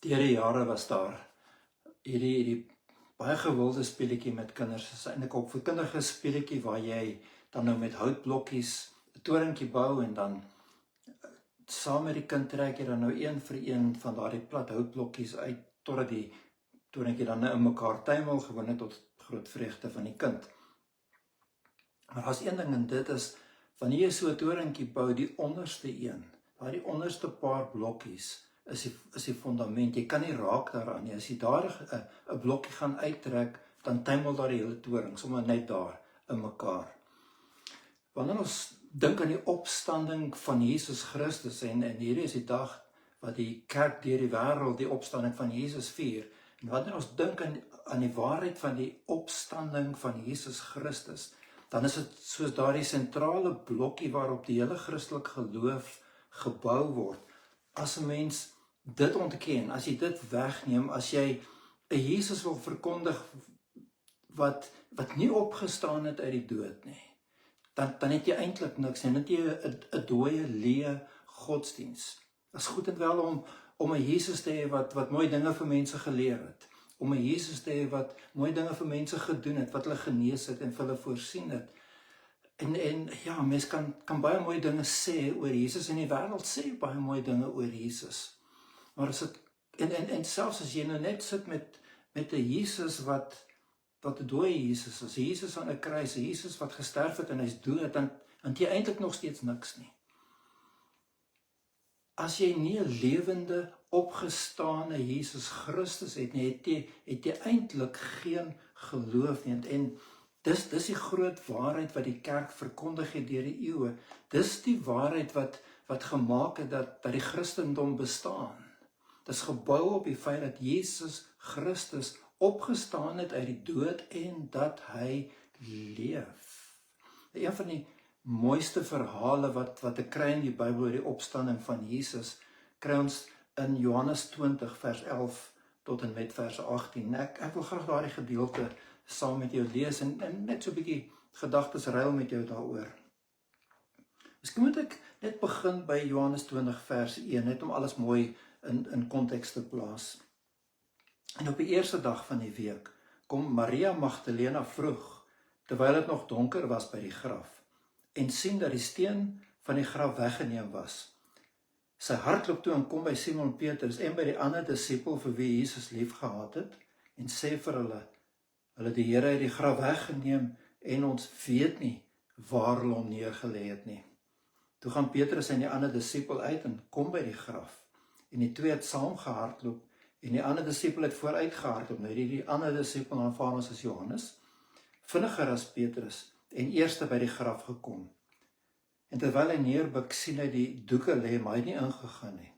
Deur die jare was daar hierdie baie gewilde speletjie met kinders. Dit is eintlik 'n opvoedkundige speletjie waar jy dan nou met houtblokkies 'n torentjie bou en dan saam met die kind trek jy dan nou een vir een van daardie plat houtblokkies uit totdat die torentjie dan nou in mekaar tuimel, gewoonlik tot groot vreugde van die kind. Maar daar's een ding en dit is, wanneer jy so 'n torentjie bou, die onderste een, daardie onderste paar blokkies is die fondament. Jy kan nie raak daaraan nie. As jy daar 'n blokkie gaan uittrek, dan tuimel daar die hele toring, sommer net daar in mekaar. Wanneer ons dink aan die opstanding van Jesus Christus, en hierdie is die dag wat die kerk deur die wêreld die opstanding van Jesus vier, en wanneer ons dink aan die waarheid van die opstanding van Jesus Christus, dan is dit soos daardie sentrale blokkie waarop die hele Christelike geloof gebou word. As 'n mens dit ontken, as jy dit wegneem, as jy 'n Jesus wil verkondig wat nie opgestaan het uit die dood nie, dan het jy eintlik niks, en dit jy 'n dooie, leë godsdiens. Dit is goed en wel om 'n Jesus te hê wat mooi dinge vir mense geleer het, om 'n Jesus te hê wat mooi dinge vir mense gedoen het, wat hulle genees het en vir hulle voorsien het. En ja, mens kan baie mooi dinge sê oor Jesus, en die wêreld sê baie mooi dinge oor Jesus. Maar as dit, en selfs as jy nou net sit met 'n Jesus wat 'n dooie Jesus is, 'n Jesus aan 'n kruis, 'n Jesus wat gesterf het en hy's dood, dan het jy eintlik nog steeds niks nie. As jy nie 'n lewende, opgestane Jesus Christus het nie, het jy eintlik geen geloof nie. En dis die groot waarheid wat die kerk verkondig het deur die eeue. Dis die waarheid wat gemaak het dat die Christendom bestaan. Dis gebou op die feit dat Jesus Christus opgestaan het uit die dood en dat hy leef. Een van die mooiste verhale wat ek kry in die Bybel oor die opstanding van Jesus, kry ons in Johannes 20 vers 11 tot en met vers 18. Ek wil graag daardie gedeelte saam met jou lees en net so 'n bietjie gedagtes ruil met jou daaroor. Miskien moet ek net begin by Johannes 20 vers 1, net om alles mooi in konteks te plaas. En op die eerste dag van die week kom Maria Magdalena vroeg, terwyl dit nog donker was by die graf, en sien dat die steen van die graf weggeneem was. Sy hardloop toe en kom by Simon Petrus en by die ander disipel vir wie Jesus liefgehad het, en sê vir hulle het die Here uit die graf weggeneem en ons weet nie waar hulle hom neergelê het nie. Toe gaan Petrus en die ander disipel uit en kom by die graf, en die twee het saam gehardloop, en die ander disipel het vooruit gehardloop. Nou die ander disipel, aanvaar ons as Johannes, vinniger as Petrus, en eerste by die graf gekom. En terwyl hy neerbuk, sien hy die doeke lê, maar hy het nie ingegaan nie.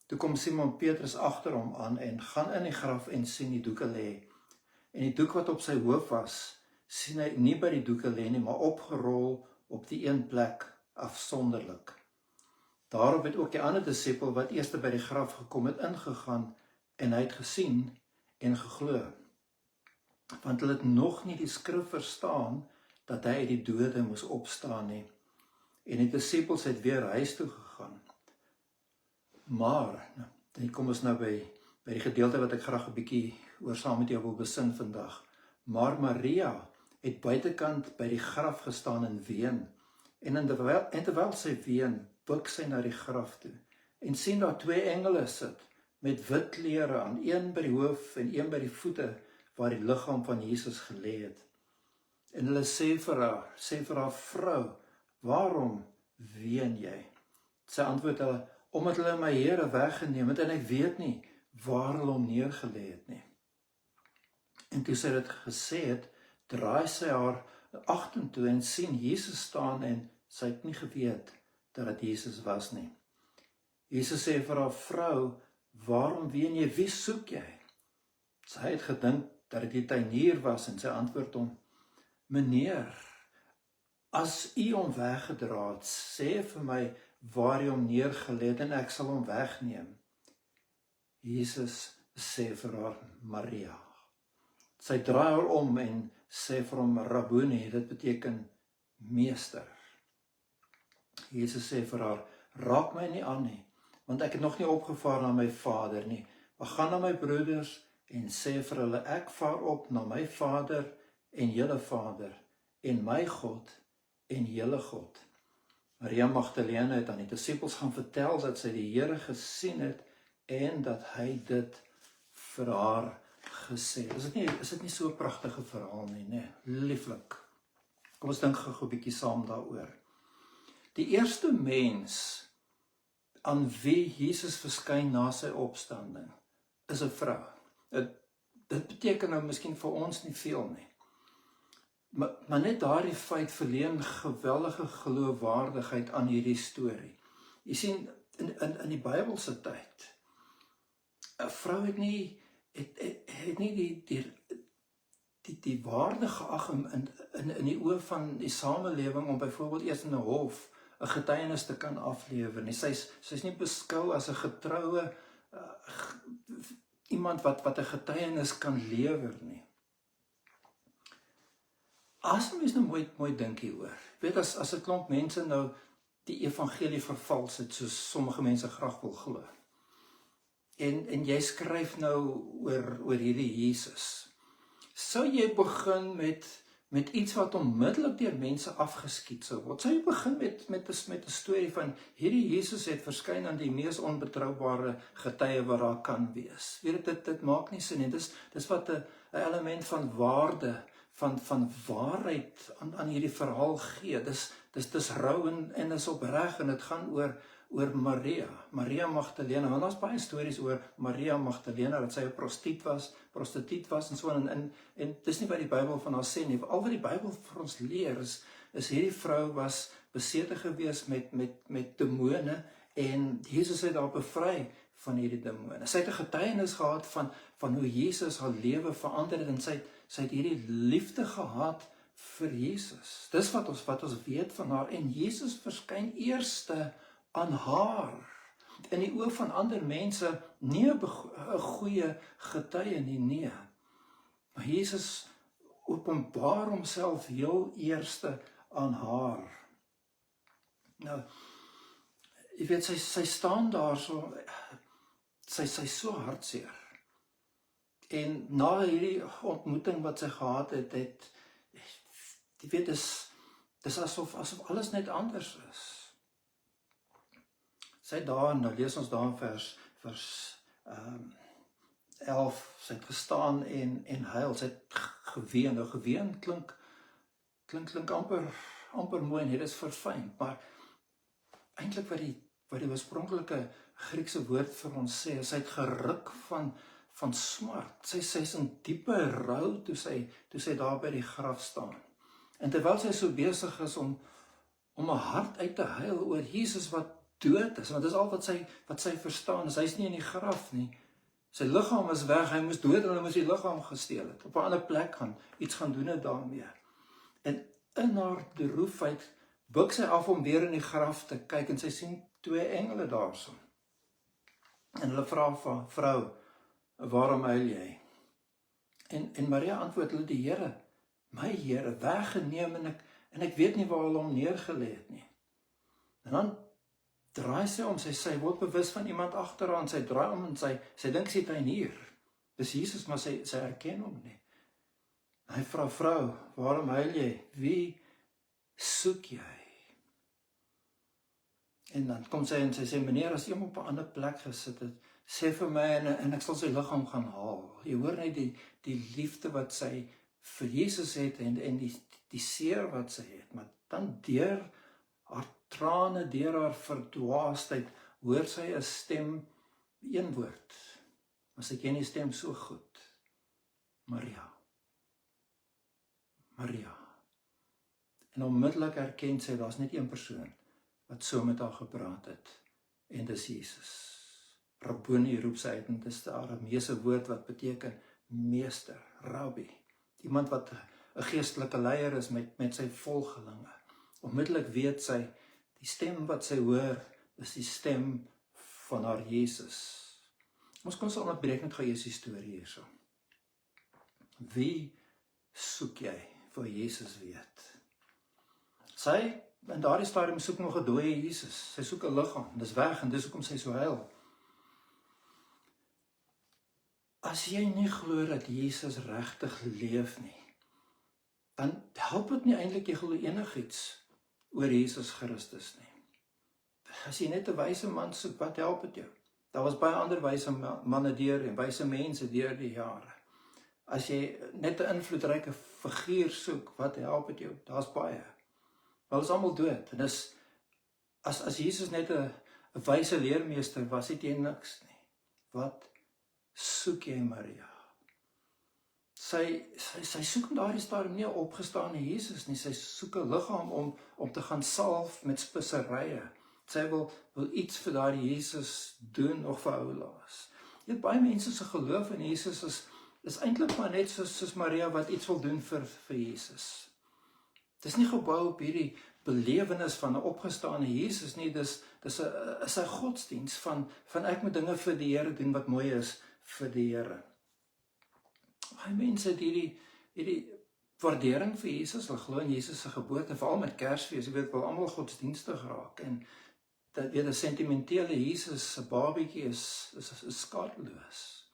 Toe kom Simon Petrus agter hom aan en gaan in die graf en sien die doeke lê. En die doek wat op sy hoof was, sien hy nie by die doeke lê nie, maar opgerol op die een plek, afsonderlik. Daarop het ook die ander disipel wat eerste by die graf gekom het, ingegaan, en hy het gesien en geglo. Want hulle het nog nie die skrif verstaan dat hy uit die dode moes opstaan nie. En die disipels het weer huis toe gegaan. Maar, dan kom ons nou by die gedeelte wat ek graag 'n bietjie oor saam met jou wil besin vandag. Maar Maria het buitekant by die graf gestaan en ween. En terwyl sy ween, buig sy na die graf toe en sien daar twee engele sit met wit klere aan, een by die hoof en een by die voete waar die liggaam van Jesus gelê het. En hulle sê vir haar, vrou, waarom ween jy? Sy antwoord hulle, omdat hulle my Here weggeneem het en ek weet nie waar hulle hom neergelê het nie. En toe sy dit gesê het, draai sy haar agtertoe en sien Jesus staan, en sy het nie geweet dat dit Jesus was nie. Jesus sê vir haar, vrou, waarom ween jy? Wie soek jy? Sy het gedink dat dit die tuinier was, en sy antwoord hom, meneer, as u hom weggedra het, sê vir my waar u hom neergelê het en ek sal hom wegneem. Jesus sê vir haar, Maria. Sy draai haar om en sê vir hom, Rabboni, dit beteken meester. Jesus sê vir haar, raak my nie aan nie, want ek het nog nie opgevaar na my Vader nie, Maar gaan na my broeders en sê vir hulle, ek vaar op na my Vader en julle Vader, en my God en julle God. Maria Magdalene het aan die disippels gaan vertel dat sy die Here gesien het en dat hy dit vir haar gesê het. Is dit nie so 'n pragtige verhaal nie, nee? Lieflik. Kom ons dink gou 'n bietjie saam daaroor. Die eerste mens aan wie Jesus verskyn na sy opstanding is 'n vrou. Dit beteken nou miskien vir ons nie veel nie. Maar net daardie feit verleen geweldige geloofwaardigheid aan hierdie storie. Jy sien, in die Bybelse tyd, 'n vrou het nie die waarde geag in die oë van die samelewing om byvoorbeeld eers in 'n hof 'n getuienis te kan aflewer nie. Sy's nie beskou as 'n getroue iemand wat 'n getuienis kan lewer nie. As mens nou mooi dink hieroor, weet as 'n klomp mense nou die evangelie vervals het, soos sommige mense graag wil glo, en jy skryf nou oor hierdie Jesus, sou jy begin met iets wat onmiddellik deur mense afgeskiet sou word? Sou jy begin met 'n storie van hierdie Jesus het verskyn aan die mees onbetroubare getuie wat daar kan wees? Weet dit maak nie sin nie. Dis wat 'n element van waarde, van waarheid aan hierdie verhaal gee. Dis rou en is opreg, en dit gaan oor Maria Magdalene. Want daar's baie stories oor Maria Magdalene, dat sy 'n prostituut was en so en dis nie wat die Bybel van haar sê nie. Al wat die Bybel vir ons leer is hierdie vrou was besete gewees met demone, en Jesus het haar bevry van hierdie demone. Sy het 'n getuienis gehad van hoe Jesus haar lewe verander het, en sy het hierdie liefde gehad vir Jesus. Dis wat ons weet van haar, en Jesus verskyn eerste aan haar. In die oë van ander mense nie 'n goeie getuie nie, nee. Maar Jesus openbaar homself heel eerste aan haar. Nou, jy weet, sy staan daar so, sy so hartseer. En na hierdie ontmoeting wat sy gehad het, jy weet, dis asof alles net anders is. Sy daar, nou lees ons daar in vers 11, sy het gestaan en huil, sy het geween. Nou geween klink amper mooi, en dit is verfyn, maar eintlik wat die oorspronklike Griekse woord vir ons sê, is sy het geruk van smart. Sy's in diepe rou toe sy daar by die graf staan. En terwyl sy so besig is om 'n hart uit te huil oor Jesus wat dood is, want dis al wat sy verstaan, is hy's nie in die graf nie. Sy liggaam is weg, hy moes dood en hulle moes die liggaam gesteel het, op 'n ander plek iets gaan doen het daarmee. En in haar droefheid buig sy af om weer in die graf te kyk, en sy sien 2 engele daarso. En hulle vra vir vrou, waarom huil jy? En Maria antwoord hulle, die Here, my Here, weggeneem, en ek weet nie waar hulle hom neergelê het nie. En dan draai sy om, sy word bewus van iemand agter haar, en sy draai om en sy dink sy het hy hier. Dis Jesus, maar sy herken hom nie. Hy vra, vrou, waarom huil jy? Wie soek jy? En dan kom sy en sy sê, meneer, as jy hom op 'n ander plek gesit het, sê vir my en ek sal sy liggaam gaan haal. Jy hoor net die liefde wat sy vir Jesus het en die seer wat sy het, maar dan deur haar trane, deur haar verdwaasdheid, hoor sy 'n stem, een woord, maar sy ken die stem so goed, Maria. Maria. En onmiddellik herken sy, daar's net een persoon wat so met haar gepraat het, en dis Jesus. Rabboni roep sy uit, en dis die Arameese woord wat beteken meester, rabbi, iemand wat 'n geestelike leier is met sy volgelinge. Onmiddellik weet sy, die stem wat sy hoor, is die stem van haar Jesus. Ons kan so onderbreek net gou eers die storie hierso. Wie soek jy, vir Jesus weet? Sy, in daardie stadium, soek nog 'n dooie Jesus. Sy soek 'n liggaam, dis weg, en dis hoekom sy so huil. As jy nie glo dat Jesus regtig leef nie, dan help dit nie eintlik jy glo enigiets oor Jesus Christus nie. As jy net 'n wyse man soek, wat help dit jou? Daar was baie ander wyse manne deur en wyse mense deur die jare. As jy net 'n invloedryke figuur soek, wat help dit jou? Daar's baie. Maar hulle is almal dood. En dis as Jesus net 'n wyse leermeester was, het jy niks nie. Wat soek jy, Maria? Sy soek in daardie stadium nie 'n opgestane Jesus nie, sy soek 'n liggaam om te gaan salf met speserye. Sy wil iets vir daardie Jesus doen of vir hom laas. Jy weet, baie mense se geloof in Jesus is eintlik maar net soos Maria wat iets wil doen vir Jesus. Dit is nie gebou op hierdie belewenis van 'n opgestane Jesus nie, dis 'n godsdiens van ek moet dinge vir die Here doen wat mooi is vir die Here. Baie mense het hierdie waardering vir Jesus, hulle glo in Jesus se geboorte, veral met Kersfees, jy weet, wil almal godsdienstig raak en dat weet 'n sentimentele Jesus se babietjie is skadeloos.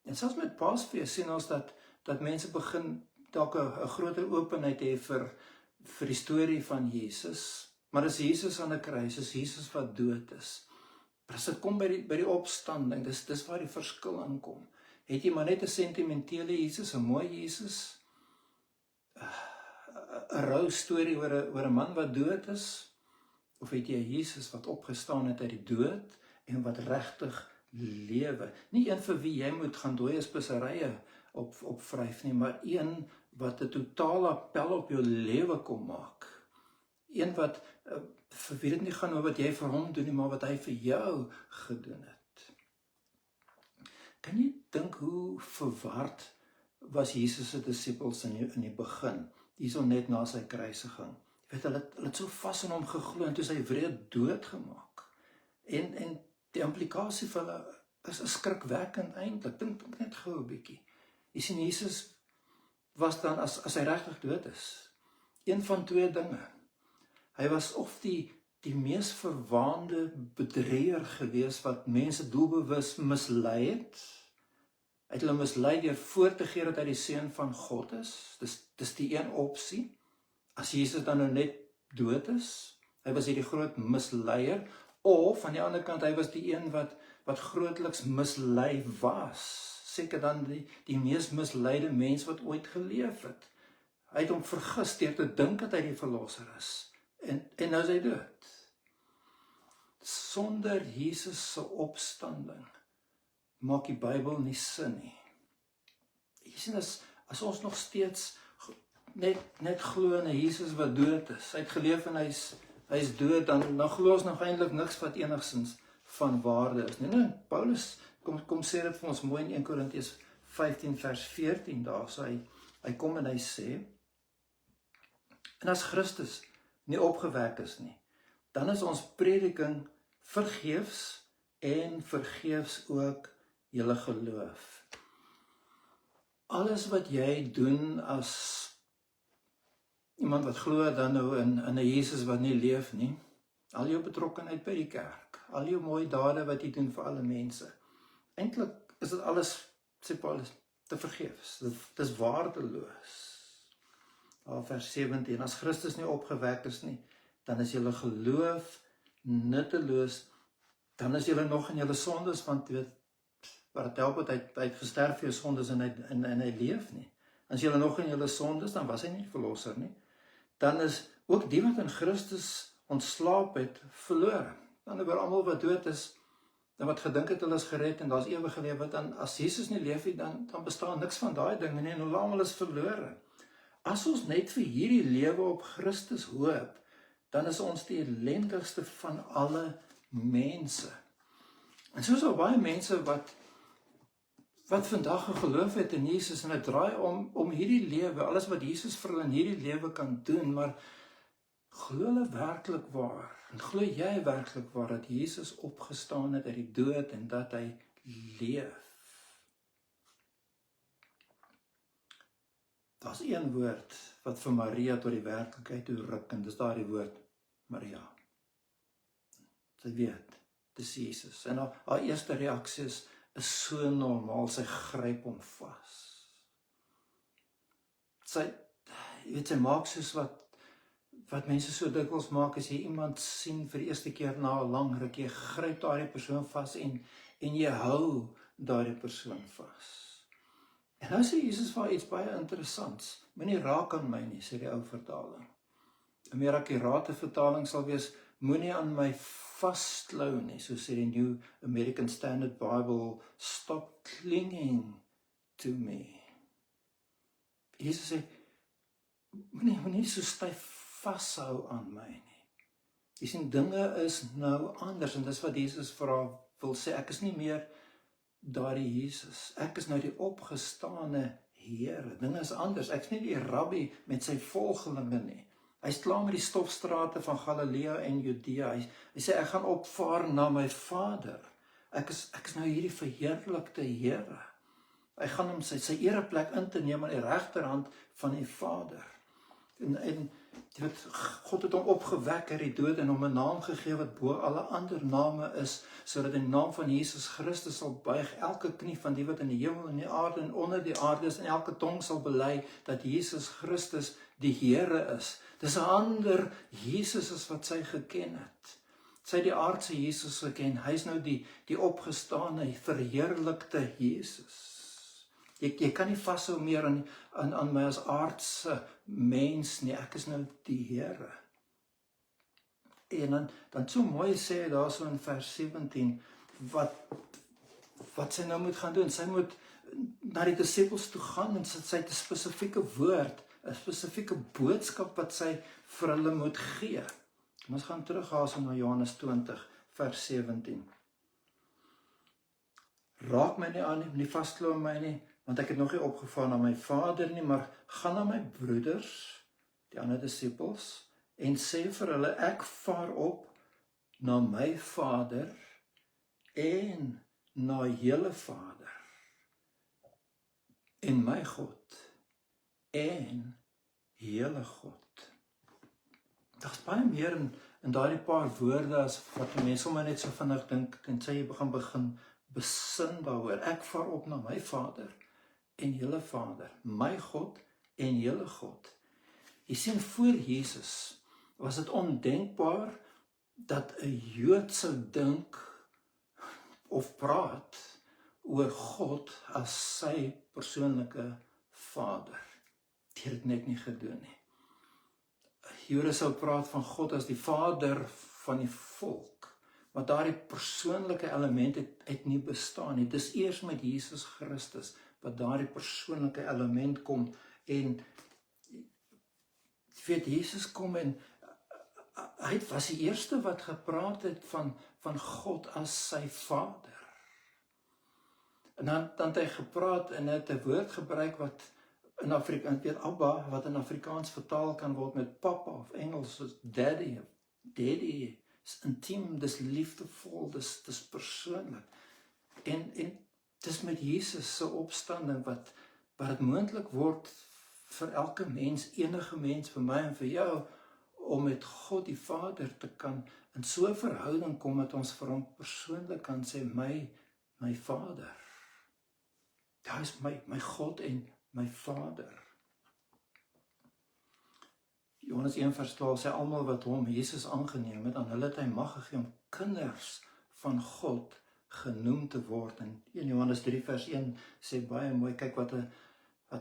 En selfs met Paasfees sien ons dat mense begin dalk 'n groter openheid hê vir die storie van Jesus, maar dis Jesus aan 'n kruis, is Jesus wat dood is. Maar as dit kom by die opstanding, dis waar die verskil inkom. Het jy maar net 'n sentimentele Jesus, 'n mooi Jesus, 'n rou storie oor 'n man wat dood is, of het jy 'n Jesus wat opgestaan het uit die dood en wat regtig lewe? Nie een vir wie jy moet gaan dooie speserye op vryf nie, maar een wat 'n totale appel op jou lewe kom maak. Een wat vir wie dit nie gaan oor wat jy vir hom doen nie, maar wat hy vir jou gedoen het. Kan jy dink hoe verward was Jesus se disippels in die begin, hierso net na sy kruisiging? Jy weet, hulle het so vas in hom geglo en toe sy wreed doodgemaak. En die implikasie vir hulle is skrikwekkend eintlik. Dink net gou 'n bietjie. Jy sien, Jesus was dan, as hy regtig dood is, een van twee dinge. Hy was of die mees verwaande bedrieger gewees wat mense doelbewus mislei het. Hy het hulle mislei deur voor te gee dat hy die seun van God is. Dis die een opsie. As Jesus dan nou net dood is, hy was hierdie groot misleier, of aan die ander kant, hy was die een wat grootliks mislei was. Seker dan die mees misleide mens wat ooit geleef het. Hy het hom vergis deur te dink dat hy die verlosser is. En nou is hy dood. Sonder Jesus se opstanding maak die Bybel nie sin nie. Jy sien, as ons nog steeds net glo in 'n Jesus wat dood is, hy het geleef en hy is dood, dan glo ons nog eintlik niks wat enigsins van waarde is. Nee, Paulus kom sê dit vir ons mooi in 1 Korintiërs 15 vers 14 daar, so hy kom en hy sê, en as Christus nie opgewek is nie, dan is ons prediking vergeefs en vergeefs ook julle geloof. Alles wat jy doen as iemand wat glo dan nou in 'n Jesus wat nie leef nie, al jou betrokkenheid by die kerk, al jou mooi dade wat jy doen vir alle mense, eintlik is dit alles, sê Paulus, te vergeefs. Dit is waardeloos. Vers 17, as Christus nie opgewek is nie, dan is julle geloof nutteloos, dan is julle nog in julle sondes, want weet, wat het help het, hy het gesterf vir jou sondes en hy leef nie. As julle nog in julle sondes, dan was hy nie verlosser nie. Dan is ook die wat in Christus ontslaap het, verlore. Dan oor almal wat dood is, en wat gedink het hulle is gered en daar's ewige lewe, dan as Jesus nie leef nie, dan bestaan niks van daai dinge nie, en hulle almal is verlore. As ons net vir hierdie lewe op Christus hoop, dan is ons die ellendigste van alle mense. En soos al baie mense wat vandag 'n geloof het in Jesus, en dit draai om hierdie lewe, alles wat Jesus vir hulle in hierdie lewe kan doen, maar glo hulle werklik waar, en glo jy werklik waar, dat Jesus opgestaan het uit die dood, en dat hy leef? Daar's een woord wat vir Maria tot die werklikheid toe ruk, en dis daardie woord, Maria. Sy weet, dis Jesus, en haar eerste reaksie is is so normaal, sy gryp hom vas. Sy maak soos wat mense so dikwels maak, as jy iemand sien vir die eerste keer na 'n lang ruk, jy gryp daardie persoon vas en jy hou daardie persoon vas. En nou sê Jesus vir iets baie interessants, moenie raak aan my nie, sê die ou vertaling. 'n meer akkurate vertaling sal wees, moenie aan my vasklou nie, so sê die New American Standard Bible, stop clinging to me. Jesus sê, moenie so styf vashou aan my nie. Jy sien, dinge is nou anders, en dis wat Jesus wil sê, ek is nie meer daardie Jesus, ek is nou die opgestane Here, dinge is anders, ek is nie die rabbi met sy volgelinge nie. Hy is klaar met die stofstrate van Galilea en Judea, hy sê, ek gaan opvaar na my Vader, ek is nou hierdie verheerlikte Here, hy gaan hom sy ereplek in te neem aan die regterhand van die Vader, en God het hom opgewek uit die dood en hom 'n naam gegee wat bo alle ander name is, sodat in die naam van Jesus Christus sal buig elke knie van die wat in die hemel en die aarde en onder die aarde is, en elke tong sal bely dat Jesus Christus die Here is. Dis 'n ander Jesus as wat sy geken het. Sy het die aardse Jesus geken, hy is nou die opgestane, verheerlikte Jesus. Jy kan nie vashou meer aan my as aardse mens nie, ek is nou die Here. En dan so mooi sê hy daar so in vers 17, wat sy nou moet gaan doen. Sy moet na die disippels toe gaan, en sy het 'n spesifieke woord, 'n spesifieke boodskap wat sy vir hulle moet gee. Ons gaan terughaal na Johannes 20, vers 17. Raak my nie aan nie vasklou aan my nie, want ek het nog nie opgevaar na my Vader nie, maar gaan na my broeders, die ander disippels, en sê vir hulle, ek vaar op na my Vader en na julle Vader, en my God en julle God. Daar's baie meer in daardie paar woorde as wat mense sommer net so vinnig dink, tensy jy begin besin daaroor. Ek vaar op na my Vader en julle Vader, my God en julle God. Jy sien, voor Jesus was dit ondenkbaar dat 'n Jood sou dink of praat oor God as sy persoonlike Vader. Die het dit net nie gedoen nie. Jode sou praat van God as die Vader van die volk, maar daardie persoonlike element het nie bestaan nie. Dis eers met Jesus Christus wat daardie persoonlike element kom, en Jesus kom en hy was die eerste wat gepraat het van God as sy Vader. En dan het hy gepraat en het 'n woord gebruik wat in Afrikaans, Abba, wat in Afrikaans vertaal kan word met papa, of Engels is daddy. Daddy is intiem, dis liefdevol, dis persoonlik. En dis met Jesus se opstanding wat dit moontlik word vir elke mens, enige mens, vir my en vir jou, om met God die Vader te kan in so 'n verhouding kom dat ons vir hom persoonlik kan sê, my Vader. Daar is my God en my Vader. Johannes 1 vers 12 sê, almal wat hom, Jesus, aangeneem het, aan hulle het hy mag gegee om kinders van God genoem te word. En in Johannes 3 vers 1 sê baie mooi, kyk wat 'n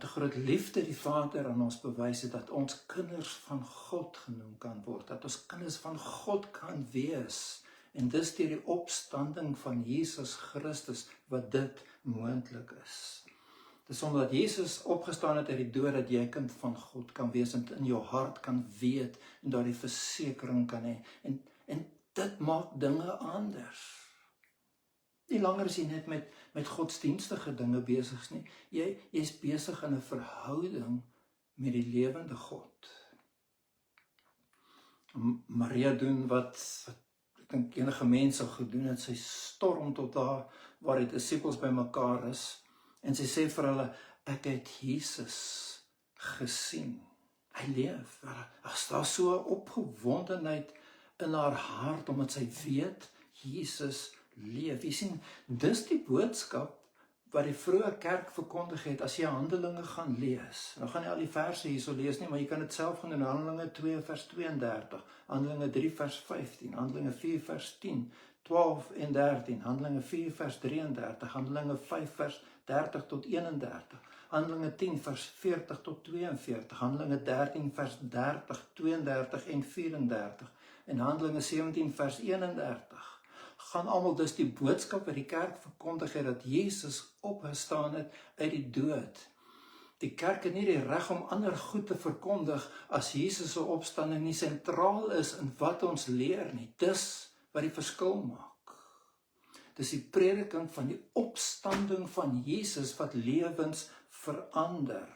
groot liefde die Vader aan ons bewys het, dat ons kinders van God genoem kan word, dat ons kinders van God kan wees. En dis deur die opstanding van Jesus Christus wat dit moontlik is. Dis omdat Jesus opgestaan het uit die dood, dat jy kind van God kan wees, en in jou hart kan weet, en daardie versekering kan hê. En dit maak dinge anders. Nie langer is jy net met godsdienstige dinge besig nie. Jy's besig in 'n verhouding met die lewende God. Maria doen wat ek dink enige mens sou gedoen het. Sy storm tot daar waar die disippels bymekaar is, en sy sê vir hulle, ek het Jesus gesien. Hy leef. Daar so 'n opgewondenheid in haar hart, omdat sy weet, Jesus leef. Jy sien, dis die boodskap wat die vroeë kerk verkondig het. As jy Handelinge gaan lees, nou gaan jy al die verse hierso lees nie, maar jy kan dit self gaan doen. Handelinge 2 vers 32, Handelinge 3 vers 15, Handelinge 4 vers 10, 12 en 13, Handelinge 4 vers 33, Handelinge 5 vers 30 tot 31, Handelinge 10 vers 40 tot 42, Handelinge 13 vers 30, 32 en 34, en Handelinge 17 vers 31, gaan almal, dis die boodskap wat die kerk verkondig het, dat Jesus opgestaan het uit die dood. Die kerk het nie die reg om ander goed te verkondig as Jesus se opstanding nie sentraal is in wat ons leer nie. Dis wat die verskil maak. Dis die prediking van die opstanding van Jesus wat lewens verander.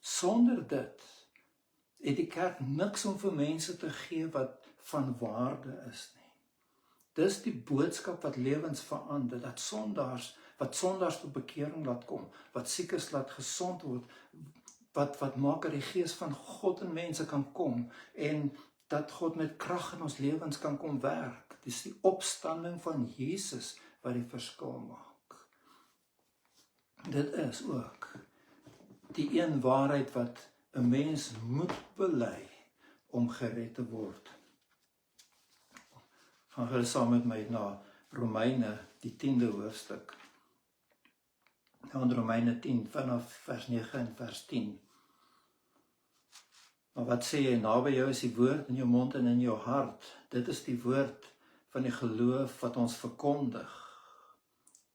Sonder dit het die kerk niks om vir mense te gee wat van waarde is nie. Dis die boodskap wat lewens verander, dat sondaars tot bekering laat kom, wat siekes laat gesond word, wat maak dat die gees van God in mense kan kom, en dat God met krag in ons lewens kan kom werk. Dis die opstanding van Jesus wat die verskil maak. Dit is ook die een waarheid wat 'n mens moet bely om gered te word. Gaan julle saam met my na Romeine, die 10de hoofstuk. Dan Romeine 10 vanaf vers 9 en vers 10. Maar wat sê jy? Naby jou is die woord in jou mond en in jou hart. Dit is die woord van die geloof wat ons verkondig.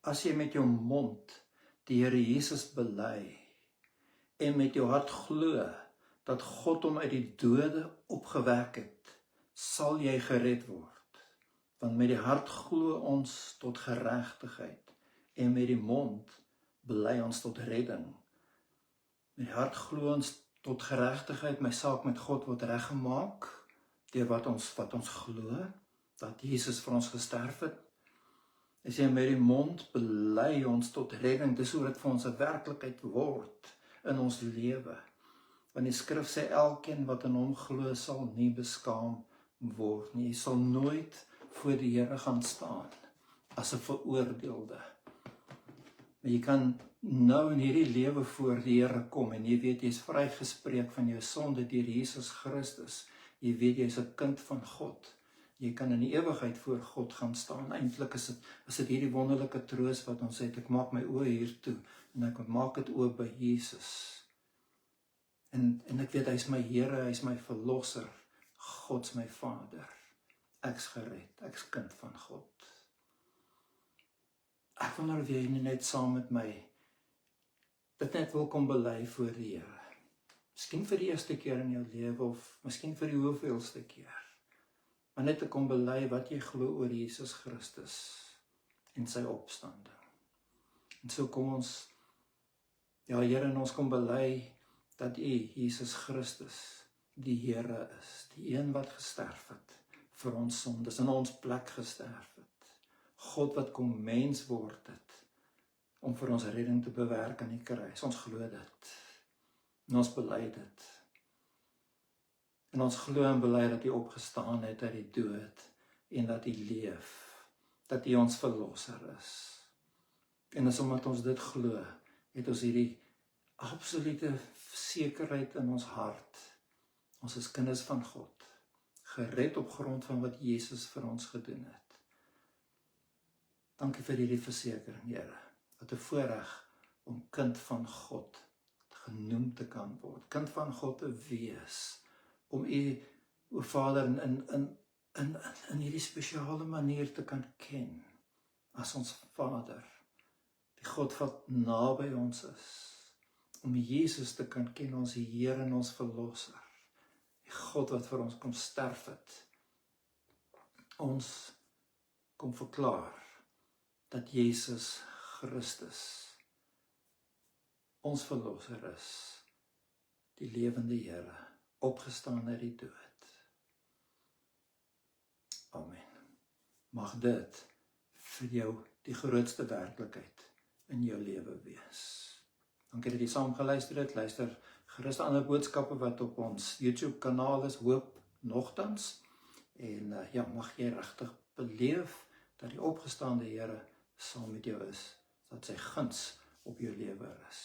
As jy met jou mond die Here Jesus bely en met jou hart glo dat God hom uit die dode opgewek het, sal jy gered word. Want met die hart glo ons tot geregtigheid en met die mond bely ons tot redding. Met die hart glo ons tot geregtigheid, my saak met God word reggemaak deur wat ons glo, dat Jesus vir ons gesterf het. As jy met die mond bely ons tot redding, dis hoe dit vir ons 'n werklikheid word in ons lewe. Want die skrif sê elkeen wat in hom glo sal nie beskaam word nie. Jy sal nooit voor die Here gaan staan as 'n veroordeelde. Maar jy kan nou in hierdie lewe voor die Here kom en jy weet jy's vrygespreek van jou sonde deur Jesus Christus. Jy weet jy's 'n kind van God. Jy kan in die ewigheid voor God gaan staan. Eintlik is dit hierdie wonderlike troos wat ons het. Ek maak my oë hier toe en ek maak dit oop by Jesus. En ek weet hy's my Here, hy's my verlosser. God's my Vader. Ek's gered, ek's kind van God. Ek wonder of jy net saam met my dit net wil kom bely voor die Here. Miskien vir die eerste keer in jou lewe of miskien vir die hoeveelste keer. Maar net te kom bely wat jy glo oor Jesus Christus en sy opstanding. En so kom ons, ja Here, en ons kom bely dat U, Jesus Christus, die Here is, die een wat gesterf het vir ons sondes, in ons plek gesterf het. God wat kom mens word het, om vir ons redding te bewerk aan die kruis. Ons glo dit. En ons bely dit. En ons glo en bely dat U opgestaan het uit die dood, en dat U leef, dat U ons verlosser is. En as omdat ons dit glo, het ons hierdie absolute sekerheid in ons hart. Ons is kinders van God, gered op grond van wat Jesus vir ons gedoen het. Dankie vir hierdie versekering, Here. Wat 'n voorreg om kind van God genoem te kan word, kind van God te wees, om U, o Vader, in hierdie spesiale manier te kan ken, as ons Vader, die God wat naby ons is, om Jesus te kan ken, ons Here en ons Verlosser, die God wat vir ons kom sterf het, ons kom verklaar, dat Jesus Christus ons Verlosser is, die lewende Here, opgestaan uit die dood. Amen. Mag dit vir jou die grootste werklikheid in jou lewe wees. Dankie dat jy saam geluister het. Luister gerus ander boodskappe wat op ons YouTube kanaal is, Hoop Nogtans. En ja, mag jy regtig beleef dat die opgestaande Here saam met jou is, dat sy guns op jou lewe rus.